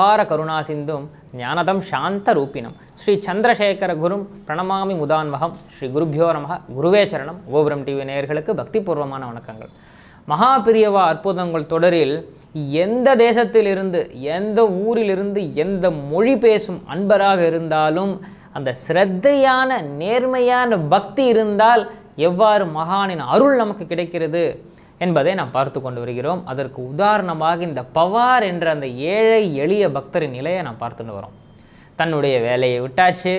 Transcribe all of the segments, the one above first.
அபார கருணா சிந்தும் ஞானதம் சாந்த ரூபினம் ஸ்ரீ சந்திரசேகர குரும் பிரணமாமி முதான்வகம். ஸ்ரீ குருபியோ நமக. குருவே சரணம். கோபுரம் டிவி நேயர்களுக்கு பக்திபூர்வமான வணக்கங்கள். மகா பிரியவா அற்புதங்கள் தொடரில் எந்த தேசத்திலிருந்து, எந்த ஊரிலிருந்து, எந்த மொழி பேசும் அன்பராக இருந்தாலும் அந்த ஸ்ரத்தையான நேர்மையான பக்தி இருந்தால் எவ்வாறு மகானின் அருள் நமக்கு கிடைக்கிறது என்பதை நாம் பார்த்து கொண்டு வருகிறோம். அதற்கு உதாரணமாக இந்த பவார் என்ற அந்த ஏழை எளிய பக்தரின் நிலையை நாம் பார்த்துட்டு வரோம். தன்னுடைய வேலையை விட்டாச்சு,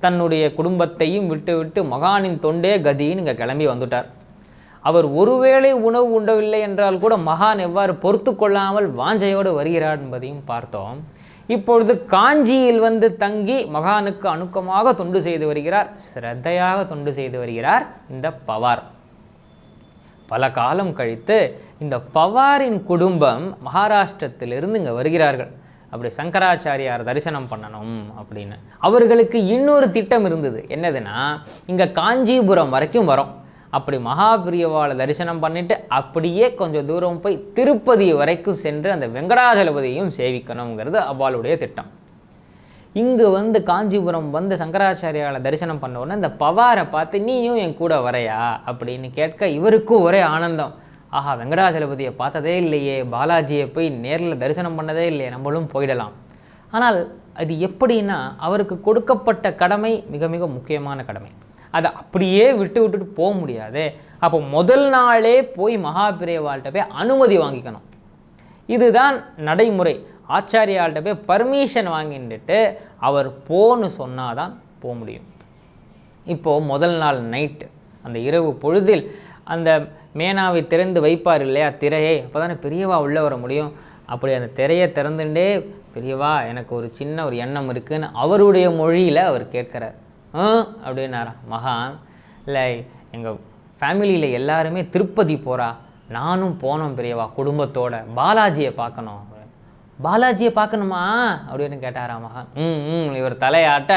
தன்னுடைய குடும்பத்தையும் விட்டு மகானின் தொண்டே கதின்னு இங்கே கிளம்பி வந்துட்டார். அவர் ஒருவேளை உணவு உண்டவில்லை என்றால் கூட மகான் எவ்வாறு பொறுத்து கொள்ளாமல் வாஞ்சையோடு வருகிறார் என்பதையும் பார்த்தோம். இப்பொழுது காஞ்சியில் வந்து தங்கி மகானுக்கு அணுக்கமாக தொண்டு செய்து வருகிறார், ஸ்ரத்தையாக தொண்டு செய்து வருகிறார் இந்த பவார். பல காலம் கழித்து இந்த பவாரின் குடும்பம் மகாராஷ்டிரத்திலிருந்து இங்கே வருகிறார்கள். அப்படி சங்கராச்சாரியார் தரிசனம் பண்ணணும் அப்படின்னு அவர்களுக்கு இன்னொரு திட்டம் இருந்தது. என்னதுன்னா, இங்கே காஞ்சிபுரம் வரைக்கும் வரோம், அப்படி மகாபிரியவாளை தரிசனம் பண்ணிவிட்டு அப்படியே கொஞ்சம் தூரம் போய் திருப்பதி வரைக்கும் சென்று அந்த வெங்கடாஜலபதியையும் சேவிக்கணுங்கிறது அவளுடைய திட்டம். இங்கு வந்து காஞ்சிபுரம் வந்து சங்கராச்சாரியாவை தரிசனம் பண்ண உடனே இந்த பவாரை பார்த்து நீயும் என் கூட வரையா அப்படின்னு கேட்க இவருக்கும் ஒரே ஆனந்தம். ஆஹா, வெங்கடாஜலபதியை பார்த்ததே இல்லையே, பாலாஜியை போய் நேரில் தரிசனம் பண்ணதே இல்லையே, நம்மளும் போயிடலாம். ஆனால் அது எப்படின்னா, அவருக்கு கொடுக்கப்பட்ட கடமை மிக மிக முக்கியமான கடமை. அதை அப்படியே விட்டுட்டு போக முடியாது. அப்போ முதல் நாளே போய் மகாபிரியவாள்கிட்ட போய் அனுமதி வாங்கிக்கணும். இதுதான் நடைமுறை. ஆச்சாரியாள்கிட்ட போய் பர்மிஷன் வாங்கிட்டு அவர் போன்னு சொன்னால் தான் போக முடியும். இப்போது முதல் நாள் நைட்டு அந்த இரவு பொழுதில் அந்த மேனாவை திறந்து வைப்பார் இல்லையா திரையை, அப்போ தானே பெரியவா உள்ளே வர முடியும். அப்படி அந்த திரையை திறந்துட்டே, பெரியவா எனக்கு ஒரு சின்ன ஒரு எண்ணம் இருக்குதுன்னு அவருடைய மொழியில் அவர் கேட்குறார். அப்படின்னாராம் மகான். இல்லை, எங்கள் ஃபேமிலியில் எல்லாருமே திருப்பதி போகிறா, நானும் போனோம் பெரியவா குடும்பத்தோட, பாலாஜியை பார்க்கணும். பாலாஜியை பார்க்கணுமா அப்படின்னு கேட்டாராம் மகான். இவர் தலையாட்ட,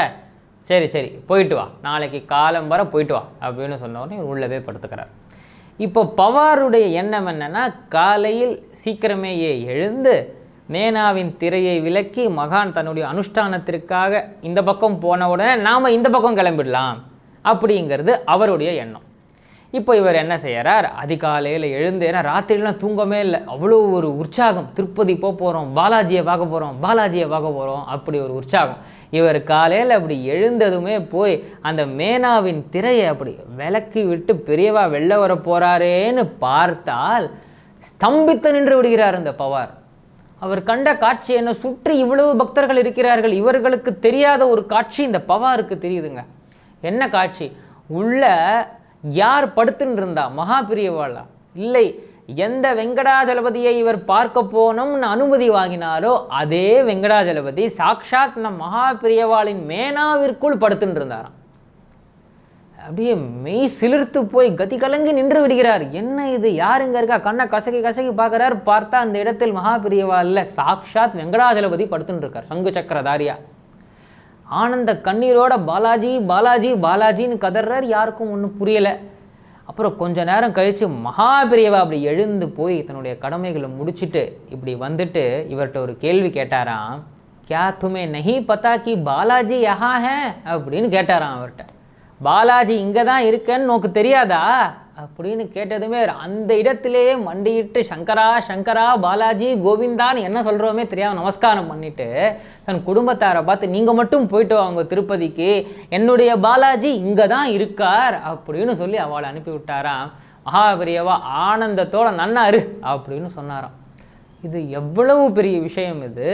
சரி சரி போயிட்டு வா, நாளைக்கு காலம் வர போயிட்டு வா அப்படின்னு சொன்ன உடனே இவர் உள்ளவே படுத்துக்கிறார். இப்போ பவாருடைய எண்ணம் என்னென்னா, காலையில் சீக்கிரமேயே எழுந்து மேனாவின் திரையை விலக்கி மகான் தன்னுடைய அனுஷ்டானத்திற்காக இந்த பக்கம் போன உடனே நாம் இந்த பக்கம் கிளம்பிடலாம் அப்படிங்கிறது அவருடைய எண்ணம். இப்போ இவர் என்ன செய்கிறார், அதிகாலையில் எழுந்து, ஏன்னா ராத்திரிலாம் தூங்கவே இல்லை, அவ்வளோ ஒரு உற்சாகம், திருப்பதி போகிறோம், பாலாஜியை பார்க்க போகிறோம், பாலாஜியை பார்க்க போகிறோம், அப்படி ஒரு உற்சாகம். இவர் காலையில் அப்படி எழுந்ததுமே போய் அந்த மேனாவின் திரையை அப்படி விலக்கி விட்டு பெரியவா வெளில வர போகிறாரேன்னு பார்த்தால் ஸ்தம்பித்து நின்று விடுகிறார் இந்த பவார். அவர் கண்ட காட்சி என்ன, சுற்றி இவ்வளவு பக்தர்கள் இருக்கிறார்கள், இவர்களுக்கு தெரியாத ஒரு காட்சி இந்த பவாருக்கு தெரியுதுங்க. என்ன காட்சி? உள்ள யார் படுத்துன்னு இருந்தா? மகாபிரியவாளா? இல்லை, எந்த வெங்கடாஜலபதியை இவர் பார்க்க போனோம்னு அனுமதி வாங்கினாரோ அதே வெங்கடாஜலபதி சாக்ஷாத் நம் மகாபிரியவாளின் மேனாவிற்குள் படுத்துன்னு இருந்தாராம். அப்படியே மெய் சிலிர்த்து போய் கதி கலங்கி நின்று விடுகிறார். என்ன இது, யாருங்க இருக்கா? கண்ணை கசகி கசகி பார்க்குறார். பார்த்தா அந்த இடத்தில் மகாபிரியவாளில் சாக்ஷாத் வெங்கடாஜலபதி படுத்துன்னு இருக்கார், சங்கு சக்கரதாரியா. ஆனந்த கண்ணீரோட பாலாஜி பாலாஜி பாலாஜின்னு கதறார். யாருக்கும் ஒன்றும் புரியலை. அப்புறம் கொஞ்ச நேரம் கழித்து மகாபிரியவா அப்படி எழுந்து போய் தன்னுடைய கடமைகளை முடிச்சுட்டு இப்படி வந்துட்டு இவர்கிட்ட ஒரு கேள்வி கேட்டாராம். கியா துமே நஹி பத்தா கி பாலாஜி யஹா ஹே அப்படின்னு கேட்டாராம் அவர்கிட்ட. பாலாஜி இங்கே தான் இருக்கேன்னு நோக்கு தெரியாதா அப்படின்னு கேட்டதுமே அந்த இடத்திலேயே மண்டிட்டு சங்கரா சங்கரா பாலாஜி கோவிந்தான்னு என்ன சொல்கிறோமே தெரியாமல் நமஸ்காரம் பண்ணிவிட்டு தன் குடும்பத்தாரை பார்த்து, நீங்கள் மட்டும் போயிட்டு வாங்க திருப்பதிக்கு, என்னுடைய பாலாஜி இங்கே தான் இருக்கார் அப்படின்னு சொல்லி அவளை அனுப்பி விட்டாராம். மகாபிரியவா ஆனந்தத்தோட நன்னாரு அப்படின்னு சொன்னாராம். இது எவ்வளவு பெரிய விஷயம் இது.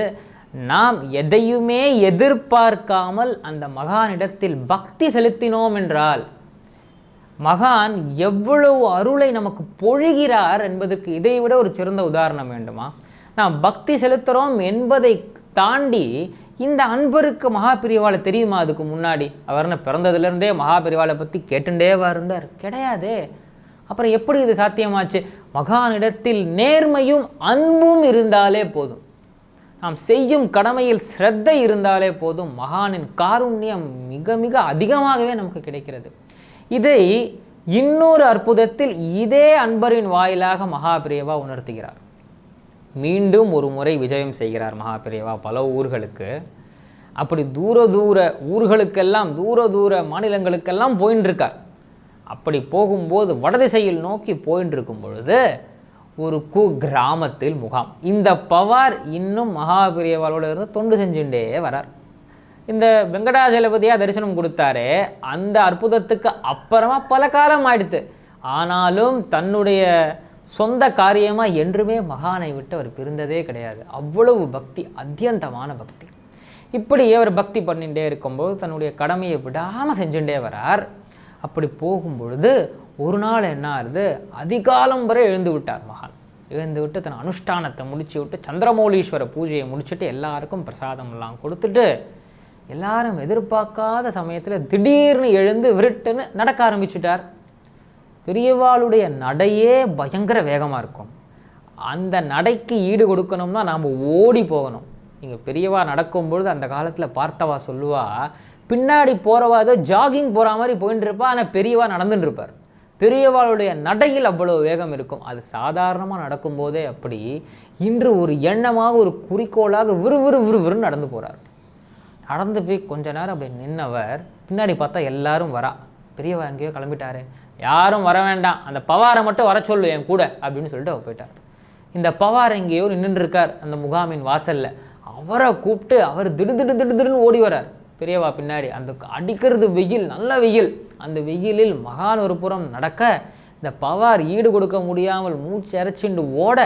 நாம் எதையுமே எதிர்பார்க்காமல் அந்த மகானிடத்தில் பக்தி செலுத்தினோம் என்றால் மகான் எவ்வளவு அருளை நமக்கு பொழிகிறார் என்பதற்கு இதைவிட ஒரு சிறந்த உதாரணம் வேண்டுமா? நாம் பக்தி செலுத்துகிறோம் என்பதை தாண்டி இந்த அன்பருக்கு மகாபிரியவாளை தெரியுமா? அதுக்கு முன்னாடி அவர்னு பிறந்ததுலேருந்தே மகாபிரியவாளை பற்றி கேட்டுண்டேவா இருந்தார்? கிடையாதே. அப்புறம் எப்படி இது சாத்தியமாச்சு? மகானிடத்தில் நேர்மையும் அன்பும் இருந்தாலே போதும், நாம் செய்யும் கடமையில் ஸ்ரத்தை இருந்தாலே போதும், மகானின் காருண்யம் மிக மிக அதிகமாகவே நமக்கு கிடைக்கிறது. இதை இன்னொரு அற்புதத்தில் இதே அன்பரின் வாயிலாக மகாபிரியவா உணர்த்துகிறார். மீண்டும் ஒரு முறை விஜயம் செய்கிறார் மகாபெரியவா பல ஊர்களுக்கு. அப்படி தூர ஊர்களுக்கெல்லாம் தூர மாநிலங்களுக்கெல்லாம் போயின்னு இருக்கார். அப்படி போகும்போது வடதிசையில் நோக்கி போயின்னு இருக்கும் பொழுது ஒரு கிராமத்தில் முகாம். இந்த பவார் இன்னும் மகாபெரியவாளோட இருந்து தொண்டு செஞ்சுட்டே வரார். இந்த வெங்கடாஜலபதியாக தரிசனம் கொடுத்தாரே, அந்த அற்புதத்துக்கு அப்புறமா பல காலம் ஆயிடுத்து. ஆனாலும் தன்னுடைய சொந்த காரியமாக என்றுமே மகானை விட்டு அவர் பிரிந்ததே கிடையாது. அவ்வளவு பக்தி, அத்தியந்தமான பக்தி. இப்படி அவர் பக்தி பண்ணிகிட்டே இருக்கும்போது தன்னுடைய கடமையை விடாமல் செஞ்சுட்டே வரார். அப்படி போகும்பொழுது ஒரு நாள் என்ன ஆகுது, அதிகாலம் வரை எழுந்து விட்டார் மகான். எழுந்து விட்டு தன் அனுஷ்டானத்தை முடிச்சு விட்டு சந்திரமௌலீஸ்வர பூஜையை முடிச்சுட்டு எல்லாருக்கும் பிரசாதம்லாம் கொடுத்துட்டு எல்லாரும் எதிர்பார்க்காத சமயத்தில் திடீர்னு எழுந்து விருட்டுன்னு நடக்க ஆரம்பிச்சுட்டார். பெரியவாளுடைய நடையே பயங்கர வேகமாக இருக்கும். அந்த நடைக்கு ஈடு கொடுக்கணும்னா நாம் ஓடி போகணும். நீங்கள் பெரியவா நடக்கும்பொழுது அந்த காலத்தில் பார்த்தவா சொல்லுவா, பின்னாடி போகிறவா ஏதோ ஜாகிங் போகிற மாதிரி போயின்னு இருப்பா, ஆனால் பெரியவா நடந்துட்டு இருப்பார். பெரியவாளுடைய நடையில் அவ்வளோ வேகம் இருக்கும். அது சாதாரணமாக நடக்கும்போதே அப்படி இன்று ஒரு எண்ணமாக ஒரு குறிக்கோளாக விறுவிறுன்னு நடந்து போகிறார். நடந்து போய் கொஞ்ச நேரம் அப்படி நின்னவர் பின்னாடி பார்த்தா எல்லாரும் வரா. பெரியவா எங்கேயோ கிளம்பிட்டாரு, யாரும் வர வேண்டாம், அந்த பவாரை மட்டும் வர சொல்லு என் கூட அப்படின்னு சொல்லிட்டு அவர் போயிட்டார். இந்த பவார் எங்கேயோ நின்றுருக்கார் அந்த முகாமின் வாசலில். அவரை கூப்பிட்டு அவர் திடுன்னு ஓடி வரார் பெரியவா பின்னாடி. அந்த அடிக்கிறது வெயில், நல்ல வெயில். அந்த வெயிலில் மகான் ஒரு புறம் நடக்க, இந்த பவார் ஈடு கொடுக்க முடியாமல் மூச்சு அரைச்சிண்டு ஓட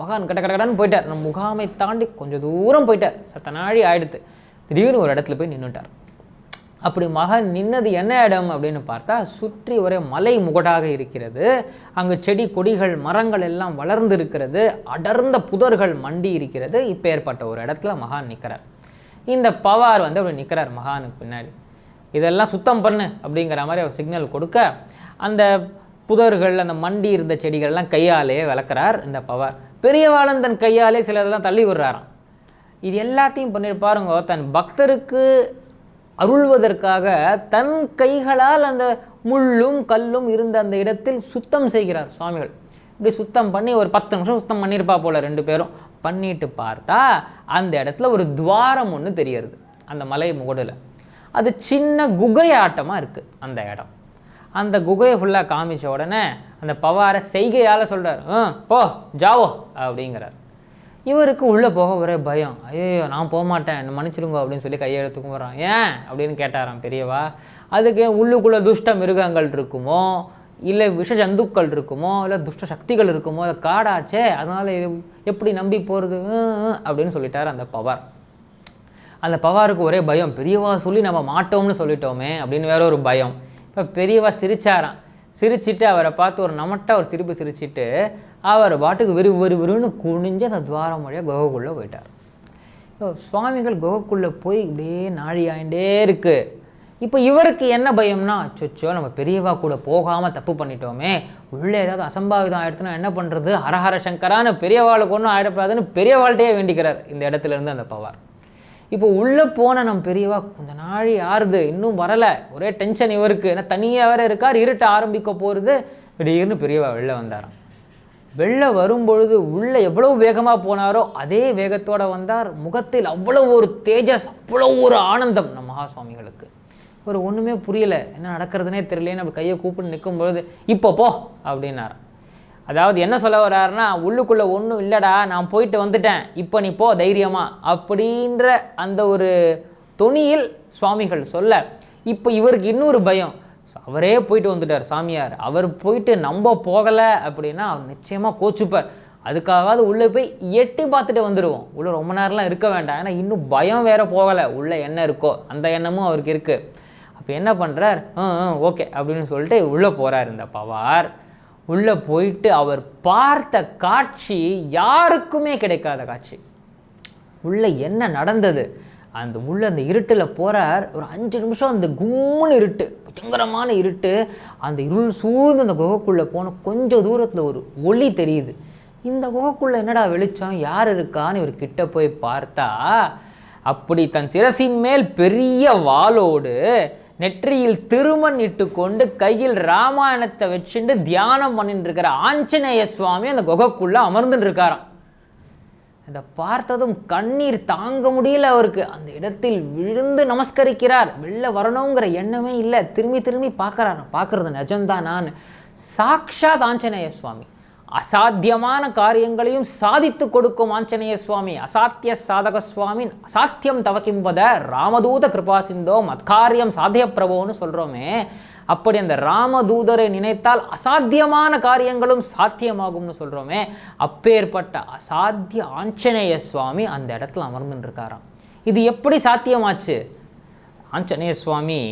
மகான் கடன்னு போயிட்டார். நம்ம முகாமை தாண்டி கொஞ்சம் தூரம் போயிட்டார். சத்த நாழி ஆயிடுத்து. திடீர்னு ஒரு இடத்துல போய் நின்றுட்டார். அப்படி மகான் நின்னது என்ன இடம் அப்படின்னு பார்த்தா, சுற்றி ஒரே மலை முகடாக இருக்கிறது. அங்கு செடி கொடிகள் மரங்கள் எல்லாம் வளர்ந்து இருக்கிறது. அடர்ந்த புதர்கள் மண்டி இருக்கிறது. இப்போ ஏற்பட்ட ஒரு இடத்துல மகான் நிற்கிறார். இந்த பவார் அப்படி நிற்கிறார் மகானுக்கு பின்னாடி. இதெல்லாம் சுத்தம் பண்ணு அப்படிங்கிற மாதிரி அவர் சிக்னல் கொடுக்க, அந்த புதர்கள் அந்த மண்டி இருந்த செடிகள்லாம் கையாலேயே விளக்குறார் இந்த பவார். பெரியவாளன் தன் கையாலே சிலதெல்லாம் தள்ளி விடுறாராம். இது எல்லாத்தையும் பண்ணியிருப்பாருங்க. தன் பக்தருக்கு அருள்வதற்காக தன் கைகளால் அந்த முள்ளும் கல்லும் இருந்த அந்த இடத்தில் சுத்தம் செய்கிறார் சுவாமிகள். இப்படி சுத்தம் பண்ணி ஒரு 10 நிமிஷம் சுத்தம் பண்ணியிருப்பா போல ரெண்டு பேரும். பண்ணிட்டு பார்த்தா அந்த இடத்துல ஒரு துவாரம் ஒன்று தெரியறது அந்த மலை முகடில். அது சின்ன குகையாட்டமாக இருக்குது அந்த இடம். அந்த குகையை ஃபுல்லாக காமிச்ச உடனே அந்த பவாரை செய்கையால் சொல்கிறார், போ ஜாவோ அப்படிங்கிறார். இவருக்கு உள்ளே போக ஒரே பயம். ஐயோ நான் போக மாட்டேன், என்ன மன்னிச்சிடுங்க அப்படின்னு சொல்லி கையெழுத்து கும்பிட்றான். ஏன் அப்படின்னு கேட்டாராம் பெரியவா. அதுக்கு உள்ளுக்குள்ளே துஷ்ட மிருகங்கள் இருக்குமோ, இல்லை விஷ ஜந்துக்கள் இருக்குமோ, இல்லை துஷ்ட சக்திகள் இருக்குமோ, அதை காடாச்சே, அதனால் எப்படி நம்பி போகிறது அப்படின்னு சொல்லிட்டார் அந்த பவார். அந்த பவாருக்கு ஒரே பயம். பெரியவா சொல்லி நம்ம மாட்டோம்னு சொல்லிட்டோமே அப்படின்னு வேற ஒரு பயம். இப்போ பெரியவா சிரிச்சாராம். சிரிச்சிட்டு அவரை பார்த்து ஒரு நமட்டா ஒரு சிரிப்பு சிரிச்சிட்டு அவர் பாட்டுக்கு விறுவிறுன்னு குனிஞ்சு அந்த துவாரம் வழியாக குகைக்குள்ளே போயிட்டார். சுவாமிகள் குகைக்குள்ளே போய் இப்படியே நாழியாயிண்டே இருக்குது. இப்போ இவருக்கு என்ன பயம்னா, அச்சோ நம்ம பெரியவா கூட போகாமல் தப்பு பண்ணிட்டோமே, உள்ளே ஏதாவது அசம்பாவிதம் ஆகிடுச்சுன்னா என்ன பண்ணுறது, ஹரஹர சங்கரான்னு பெரியவாளுக்கு ஒன்றும் ஆகிடப்படாதுன்னு பெரியவாள்கிட்டே வேண்டிக்கிறார் இந்த இடத்துலேருந்து அந்த பவார். இப்போ உள்ளே போன நம்ம பெரியவா கொஞ்சம் நாழி ஆறுது, இன்னும் வரலை, ஒரே டென்ஷன் இவருக்கு. ஏன்னா தனியாக வேறு இருக்கார், இருட்ட ஆரம்பிக்க போகிறது. திடீர்னு பெரியவா வெளில வந்தாராம். வெளில வரும்பொழுது உள்ளே எவ்வளோ வேகமாக போனாரோ அதே வேகத்தோடு வந்தார். முகத்தில் அவ்வளோ ஒரு தேஜஸ், அவ்வளோ ஒரு ஆனந்தம் நம்ம மகா சுவாமிகளுக்கு. ஒரு ஒன்றுமே புரியலை, என்ன நடக்கிறதுனே தெரியலேன்னு அப்படி கையை கூப்பிட்டு நிற்கும் பொழுது இப்போ போ அப்படின்னார். அதாவது என்ன சொல்ல வர்றாருன்னா, உள்ளுக்குள்ளே ஒன்றும் இல்லைடா, நான் போயிட்டு வந்துட்டேன், இப்போ நீ போ தைரியமாக அப்படின்ற அந்த ஒரு தொனியில் சுவாமிகள் சொல்ல, இப்போ இவருக்கு இன்னொரு பயம். அவரே போயிட்டு வந்துட்டார் சாமியார். அவர் போயிட்டு நம்ம போகலை அப்படின்னா அவர் நிச்சயமாக கோச்சுப்பார். அதுக்காவது உள்ளே போய் எட்டி பார்த்துட்டு வந்துடுவோம், உள்ளே ரொம்ப நேரம்லாம் இருக்க வேண்டாம். ஏன்னா இன்னும் பயம் வேறு போகலை, உள்ளே என்ன இருக்கோ அந்த எண்ணமும் அவருக்கு இருக்குது. அப்போ என்ன பண்ணுறார், ஓகே அப்படின்னு சொல்லிட்டு உள்ளே போகிறார் இந்த பவார். உள்ளே போயிட்டு அவர் பார்த்த காட்சி யாருக்குமே கிடைக்காத காட்சி. உள்ளே என்ன நடந்தது, அந்த அந்த இருட்டில் போகிறார். ஒரு 5 நிமிஷம் அந்த கும்முன்னு இருட்டு, பயங்கரமான இருட்டு. அந்த இருள் சூழ்ந்து அந்த குகைக்குள்ளே போன கொஞ்சம் தூரத்தில் ஒரு ஒளி தெரியுது. இந்த குகைக்குள்ளே என்னடா வெளிச்சம், யார் இருக்கான்னு இவர் கிட்ட போய் பார்த்தா, அப்படி தன் சிரசின் மேல் பெரிய வாளோடு நெற்றியில் திருமண் இட்டு கொண்டு கையில் ராமாயணத்தை வச்சுட்டு தியானம் பண்ணிட்டு இருக்கிற ஆஞ்சநேய சுவாமி அந்த குகைக்குள்ளே அமர்ந்துட்டு இருக்காராம். அதை பார்த்ததும் கண்ணீர் தாங்க முடியல அவருக்கு. அந்த இடத்தில் விழுந்து நமஸ்கரிக்கிறார். வெளில வரணுங்கிற எண்ணமே இல்லை. திரும்பி திரும்பி பார்க்கறது நிஜம்தான். நான் சாக்ஷாத் ஆஞ்சநேய சுவாமி, அசாத்தியமான காரியங்களையும் சாதித்து கொடுக்கும் ஆஞ்சநேய சுவாமி, அசாத்திய சாதக சுவாமி, அசாத்தியம் தவக்கிம்பத ராமதூத கிருபா சிந்தோ மத்காரியம் சாத்திய பிரபோன்னு சொல்கிறோமே, அப்படி அந்த ராமதூதரை நினைத்தால் அசாத்தியமான காரியங்களும் சாத்தியமாகும்னு சொல்கிறோமே, அப்பேற்பட்ட அசாத்திய ஆஞ்சநேய சுவாமி அந்த இடத்துல அமர்ந்துட்டு இருக்காராம். இது எப்படி சாத்தியமாச்சு? ஆஞ்சநேய சுவாமி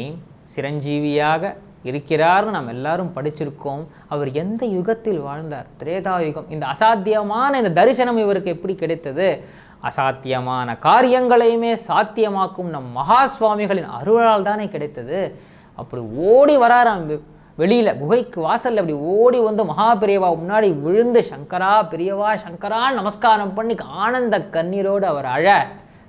சிரஞ்சீவியாக இருக்கிறார்னு நாம் எல்லாரும் படிச்சிருக்கோம். அவர் எந்த யுகத்தில் வாழ்ந்தார்? திரேதாயுகம். இந்த அசாத்தியமான இந்த தரிசனம் இவருக்கு எப்படி கிடைத்தது? அசாத்தியமான காரியங்களையுமே சாத்தியமாக்கும் நம் மகா சுவாமிகளின் அருளால் தானே கிடைத்தது. அப்படி ஓடி வராராம் வெளியில், குகைக்கு வாசலில் அப்படி ஓடி வந்து மகாபெரியவா முன்னாடி விழுந்து சங்கரா பெரியவா சங்கரா நமஸ்காரம் பண்ணி ஆனந்த கண்ணீரோடு அவர் அழ,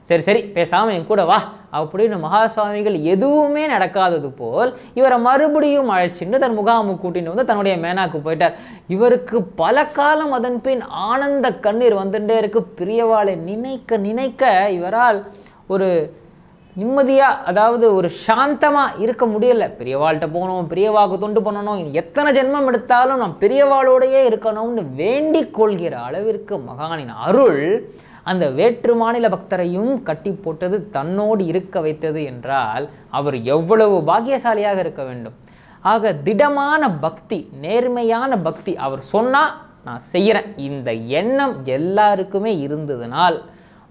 சரி பேசாமல் என் கூட வா அப்படின்னு மகா சுவாமிகள் எதுவுமே நடக்காதது போல் இவரை மறுபடியும் அழைச்சிட்டு தன் முகாமு கூட்டின்னு வந்து தன்னுடைய மேனாக்கு போயிட்டார். இவருக்கு பல காலம் அதன் பின் ஆனந்த கண்ணீர் வந்துட்டே இருக்கு. பெரியவாளை நினைக்க நினைக்க இவரால் ஒரு நிம்மதியாக, அதாவது ஒரு சாந்தமாக இருக்க முடியலை. பெரியவாள்கிட்ட போகணும், பெரியவாவுக்கு தொண்டு பண்ணணும், எத்தனை ஜென்மம் எடுத்தாலும் நான் பெரியவாளோடையே இருக்கணும்னு வேண்டிக் கொள்கிற அளவிற்கு மகானின் அருள் அந்த வேற்று மாநில பக்தரையும் கட்டி போட்டது, தன்னோடு இருக்க வைத்தது என்றால் அவர் எவ்வளவு பாக்கியசாலியாக இருக்க வேண்டும். ஆக திடமான பக்தி, நேர்மையான பக்தி, அவர் சொன்னால் நான் செய்கிறேன், இந்த எண்ணம் எல்லாருக்குமே இருந்ததுனால்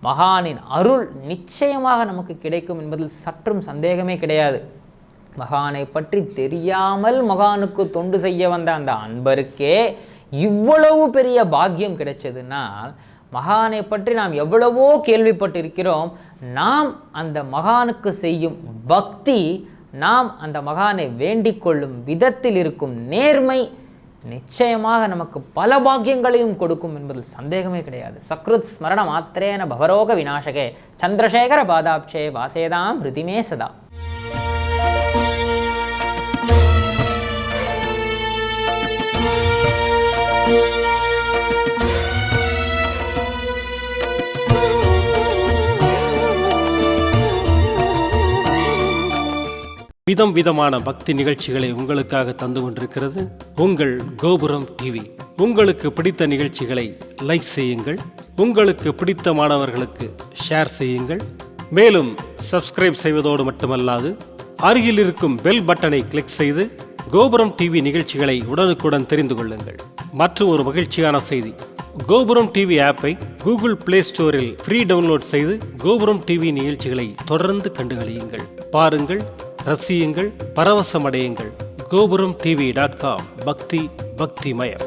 மகானின் அருள் நிச்சயமாக நமக்கு கிடைக்கும் என்பதில் சற்றும் சந்தேகமே கிடையாது. மகானை பற்றி தெரியாமல் மகானுக்கு தொண்டு செய்ய வந்த அந்த அன்பருக்கே இவ்வளவு பெரிய பாக்கியம் கிடைச்சதுனால் மகானை பற்றி நாம் எவ்வளவோ கேள்விப்பட்டிருக்கிறோம். நாம் அந்த மகானுக்கு செய்யும் பக்தி, நாம் அந்த மகானை வேண்டிக் கொள்ளும் விதத்தில் இருக்கும் நேர்மை நிச்சயமாக நமக்கு பல பாக்கியங்களையும் கொடுக்கும் என்பதில் சந்தேகமே கிடையாது. சக்ருத் ஸ்மரண மாத்திரேன பவரோக விநாசகே சந்திரசேகர பாதாப்சே வாசேதாம் ஹிருதிமே சதா. விதம் விதமான பக்தி நிகழ்ச்சிகளை உங்களுக்காக தந்து கொண்டிருக்கிறது உங்கள் கோபுரம் டிவி. உங்களுக்கு பிடித்த நிகழ்ச்சிகளை லைக் செய்யுங்கள், உங்களுக்கு பிடித்த மாணவர்களுக்கு ஷேர் செய்யுங்கள். மேலும் சப்ஸ்கிரைப் செய்வதோடு மட்டுமல்லாது அருகில் இருக்கும் பெல் பட்டனை கிளிக் செய்து கோபுரம் டிவி நிகழ்ச்சிகளை உடனுக்குடன் தெரிந்து கொள்ளுங்கள். மற்றும் ஒரு மகிழ்ச்சியான செய்தி, கோபுரம் டிவி ஆப்பை கூகுள் பிளே ஸ்டோரில் ஃப்ரீ டவுன்லோட் செய்து கோபுரம் டிவி நிகழ்ச்சிகளை தொடர்ந்து கண்டுகளியுங்கள், பாருங்கள், ரசியுங்கள், பரவசமடையுங்கள். கோபுரம் டிவி.com. பக்தி பக்திமயம்.